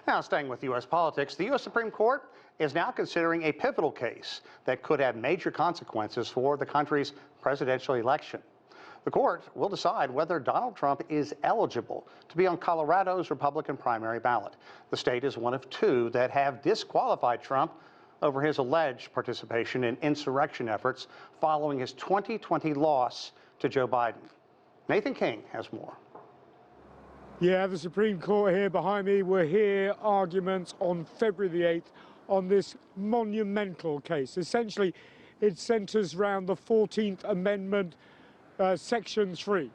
Now, staying with U.S. politics, the U.S. Supreme Court is now considering a pivotal case that could have major consequences for the country's presidential election. The court will decide whether Donald Trump is eligible to be on Colorado's Republican primary ballot. The state is one of two that have disqualified Trump over his alleged participation in insurrection efforts following his 2020 loss to Joe Biden. Nathan King has more. Yeah, the Supreme Court here behind me will hear arguments on February the 8th on this monumental case. Essentially, it centers around the 14th Amendment, Section 3,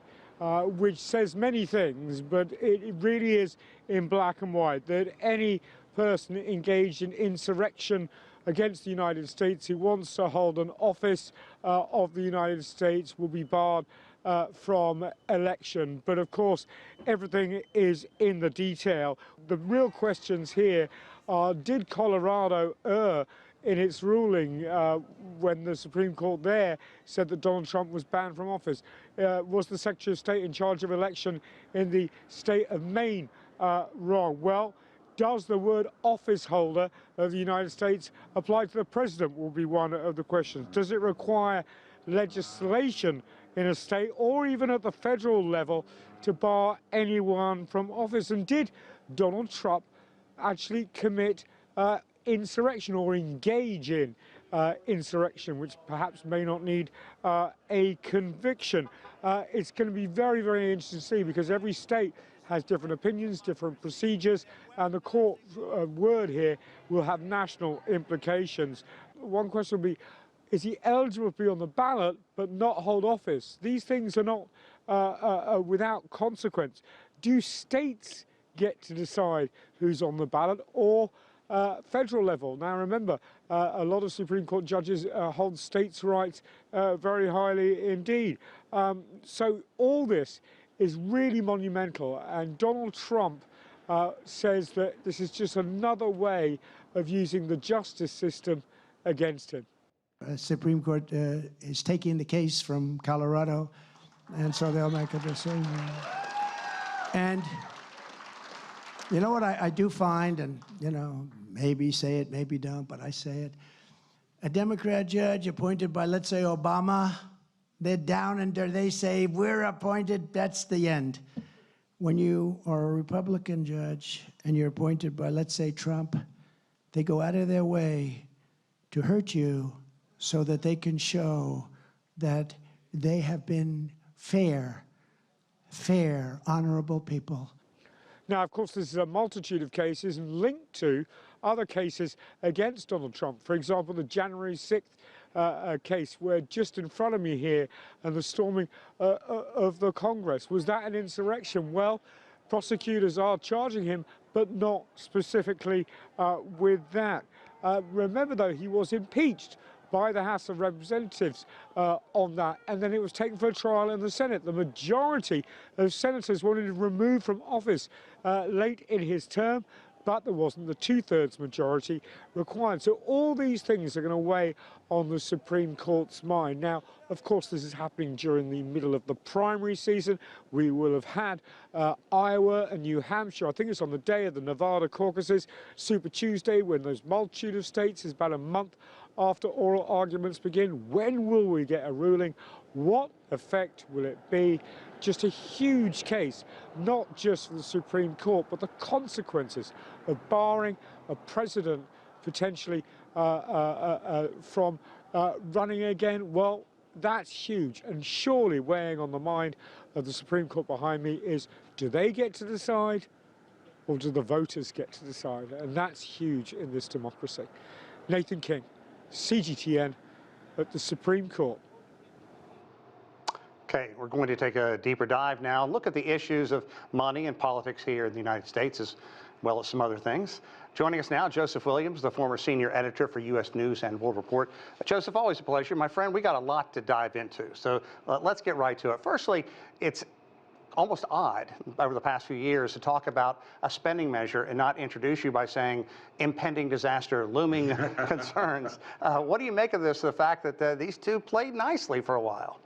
which says many things, but it really is in black and white, that any person engaged in insurrection against the United States who wants to hold an office of the United States will be barred from election. But of course, everything is in the detail. The real questions here are, did Colorado err in its ruling when the Supreme Court there said that Donald Trump was banned from office? Was the Secretary of State in charge of election in the state of Maine wrong? Well, does the word office holder of the United States apply to the president will be one of the questions. Does it require legislation in a state or even at the federal level to bar anyone from office? And did Donald Trump actually commit insurrection or engage in insurrection, which perhaps may not need a conviction? It's going to be very, very interesting to see, because every state has different opinions, different procedures, and the court word here will have national implications. One question will be, is he eligible to be on the ballot but not hold office? These things are not without consequence. Do states get to decide who's on the ballot, or federal level? Now remember, a lot of Supreme Court judges hold states' rights very highly indeed. So all this is really monumental, and Donald Trump says that this is just another way of using the justice system against him. Supreme Court is taking the case from Colorado, and so they'll make a decision. And you know what I do find, and you know, maybe say it, maybe don't, but I say it. A Democrat judge appointed by, let's say, Obama, they're down and they say, we're appointed, that's the end. When you are a Republican judge and you're appointed by, let's say, Trump, they go out of their way to hurt you so that they can show that they have been fair, honorable people. Now, of course, there's a multitude of cases linked to other cases against Donald Trump. For example, the January 6th case, where just in front of me here, and the storming of the Congress. Was that an insurrection? Well, prosecutors are charging him, but not specifically with that. Remember, though, he was impeached by the House of Representatives on that, and then it was taken for a trial in the Senate. The majority of senators wanted him removed from office late in his term, but there wasn't the two-thirds majority required. So all these things are going to weigh on the Supreme Court's mind. Now, of course, this is happening during the middle of the primary season. We will have had Iowa and New Hampshire. I think it's on the day of the Nevada caucuses, Super Tuesday, when those multitude of states is about a month after oral arguments begin. When will we get a ruling? What effect will it be? Just a huge case, not just for the Supreme Court, but the consequences of barring a president potentially from running again. Well, that's huge, and surely weighing on the mind of the Supreme Court behind me is, do they get to decide, or do the voters get to decide? And that's huge in this democracy. Nathan King, CGTN at the Supreme Court. Okay, we're going to take a deeper dive now, look at the issues of money and politics here in the United States, as well as some other things. Joining us now, Joseph Williams, the former senior editor for U.S. News and World Report. Joseph, always a pleasure. My friend, we got a lot to dive into, so let's get right to it. Firstly, it's almost odd over the past few years to talk about a spending measure and not introduce you by saying impending disaster, looming concerns. What do you make of this, the fact that these two played nicely for a while?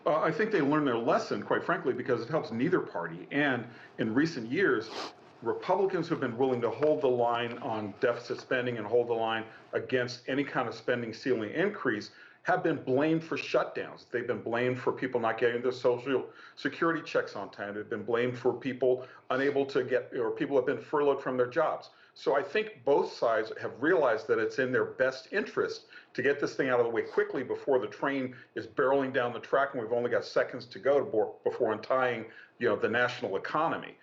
I think they learned their lesson, quite frankly, because it helps neither party. And in recent years, Republicans who've been willing to hold the line on deficit spending and hold the line against any kind of spending ceiling increase have been blamed for shutdowns. They've been blamed for people not getting their Social Security checks on time. They've been blamed for people unable to get, or people have been furloughed from their jobs. So I think both sides have realized that it's in their best interest to get this thing out of the way quickly before the train is barreling down the track and we've only got seconds to go before untying, the national economy.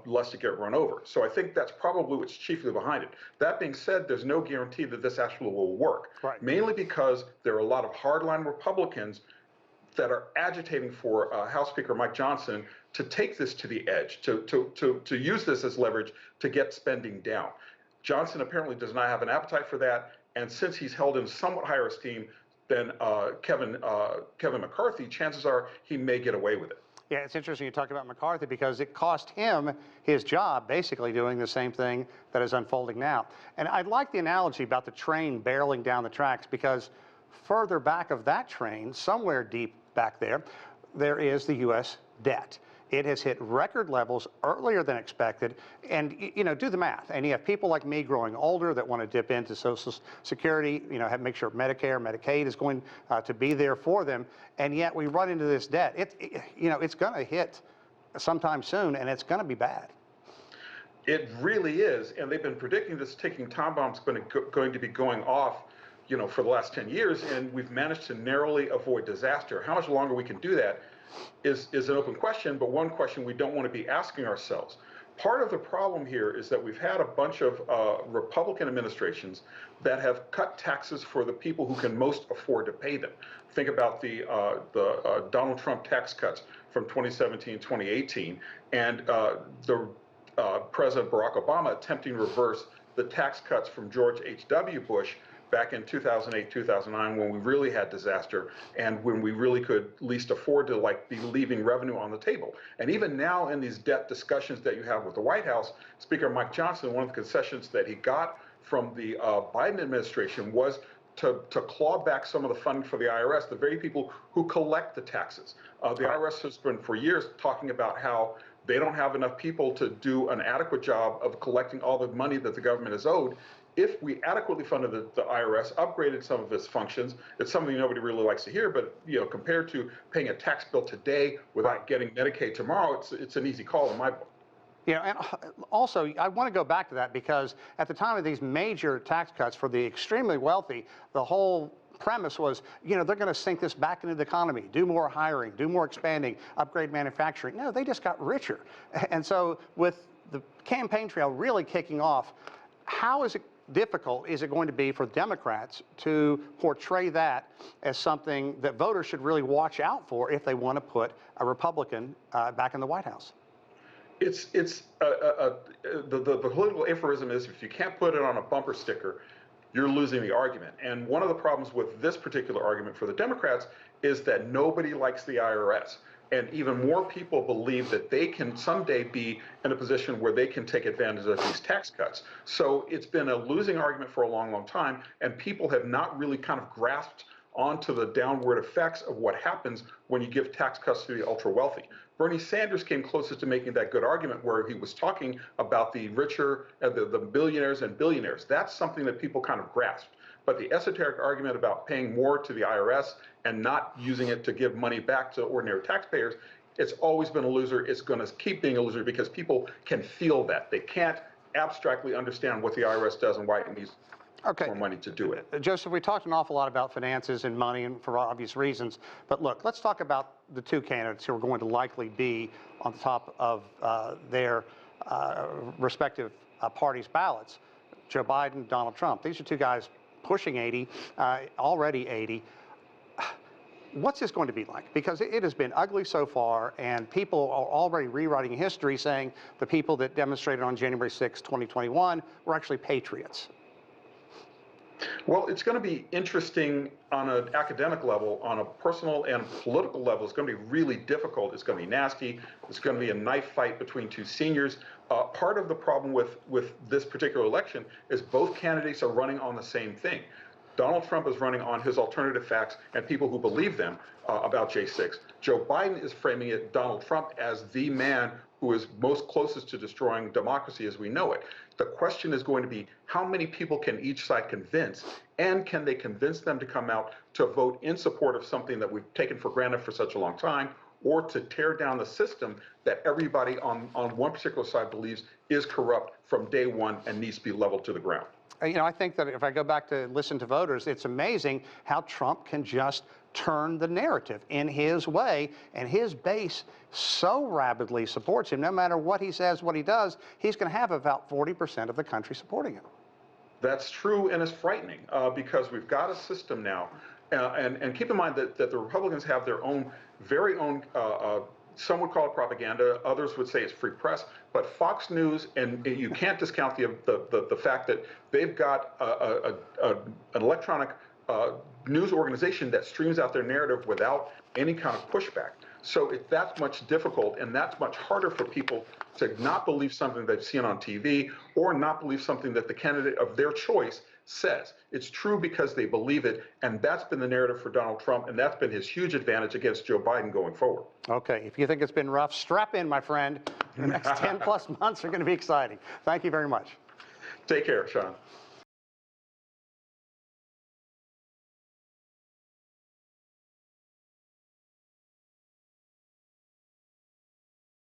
Lest it get run over. So I think that's probably what's chiefly behind it. That being said, there's no guarantee that this actually will work, right. Mainly because there are a lot of hardline Republicans that are agitating for House Speaker Mike Johnson to take this to the edge, to use this as leverage to get spending down. Johnson apparently does not have an appetite for that, and since he's held in somewhat higher esteem than Kevin McCarthy, chances are he may get away with it. Yeah, it's interesting you talked about McCarthy because it cost him his job basically doing the same thing that is unfolding now. And I like the analogy about the train barreling down the tracks because further back of that train, somewhere deep back there, there is the U.S. debt. It has hit record levels earlier than expected. And, do the math. And you have people like me growing older that want to dip into Social Security, make sure Medicare, Medicaid is going to be there for them. And yet we run into this debt. It's going to hit sometime soon, and it's going to be bad. It really is. And they've been predicting this ticking time bomb is going to be going off, for the last 10 years. And we've managed to narrowly avoid disaster. How much longer we can do that is an open question, but one question we don't want to be asking ourselves. Part of the problem here is that we've had a bunch of Republican administrations that have cut taxes for the people who can most afford to pay them. Think about the Donald Trump tax cuts from 2017, 2018, and the President Barack Obama attempting to reverse the tax cuts from George H.W. Bush back in 2008, 2009, when we really had disaster and when we really could least afford to be leaving revenue on the table. And even now in these debt discussions that you have with the White House, Speaker Mike Johnson, one of the concessions that he got from the Biden administration was to claw back some of the funding for the IRS, the very people who collect the taxes. The IRS has been for years talking about how they don't have enough people to do an adequate job of collecting all the money that the government is owed. If we adequately funded the IRS, upgraded some of its functions, it's something nobody really likes to hear, but compared to paying a tax bill today without getting Medicaid tomorrow, it's an easy call in my book. And also, I want to go back to that because at the time of these major tax cuts for the extremely wealthy, the whole premise was, they're going to sink this back into the economy, do more hiring, do more expanding, upgrade manufacturing. No, they just got richer. And so with the campaign trail really kicking off, how difficult is it going to be for Democrats to portray that as something that voters should really watch out for if they want to put a Republican back in the White House? The political aphorism is if you can't put it on a bumper sticker, you're losing the argument. And one of the problems with this particular argument for the Democrats is that nobody likes the IRS. And even more people believe that they can someday be in a position where they can take advantage of these tax cuts. So it's been a losing argument for a long, long time, and people have not really kind of grasped onto the downward effects of what happens when you give tax cuts to the ultra wealthy. Bernie Sanders came closest to making that good argument where he was talking about the richer, the billionaires and billionaires. That's something that people kind of grasped. But the esoteric argument about paying more to the IRS and not using it to give money back to ordinary taxpayers, it's always been a loser. It's going to keep being a loser because people can feel that. They can't abstractly understand what the IRS does and why it needs more money to do it. Joseph, we talked an awful lot about finances and money and for obvious reasons. But look, let's talk about the two candidates who are going to likely be on the top of their respective parties' ballots, Joe Biden, Donald Trump. These are two guys pushing 80, already 80. What's this going to be like? Because it has been ugly so far, and people are already rewriting history saying the people that demonstrated on January 6, 2021 were actually patriots. Well, it's going to be interesting on an academic level, on a personal and political level. It's going to be really difficult. It's going to be nasty. It's going to be a knife fight between two seniors. Part of the problem with this particular election is both candidates are running on the same thing. Donald Trump is running on his alternative facts and people who believe them about J6. Joe Biden is framing it, Donald Trump, as the man who is most closest to destroying democracy as we know it. The question is going to be, how many people can each side convince, and can they convince them to come out to vote in support of something that we've taken for granted for such a long time, or to tear down the system that everybody on one particular side believes is corrupt from day one and needs to be leveled to the ground. You know, I think that if I go back to listen to voters, it's amazing how Trump can just turn the narrative in his way, and his base so rabidly supports him. No matter what he says, what he does, he's going to have about 40% of the country supporting him. That's true, and it's frightening because we've got a system now, and keep in mind that the Republicans have their own, very own, some would call it propaganda, others would say it's free press, but Fox News, and you can't discount the fact that they've got an electronic news organization that streams out their narrative without any kind of pushback. So that's much difficult, and that's much harder for people to not believe something they've seen on TV or not believe something that the candidate of their choice says. It's true because they believe it, and that's been the narrative for Donald Trump, and that's been his huge advantage against Joe Biden going forward. Okay, if you think it's been rough, strap in, my friend. The next 10 plus months are going to be exciting. Thank you very much. Take care, Sean.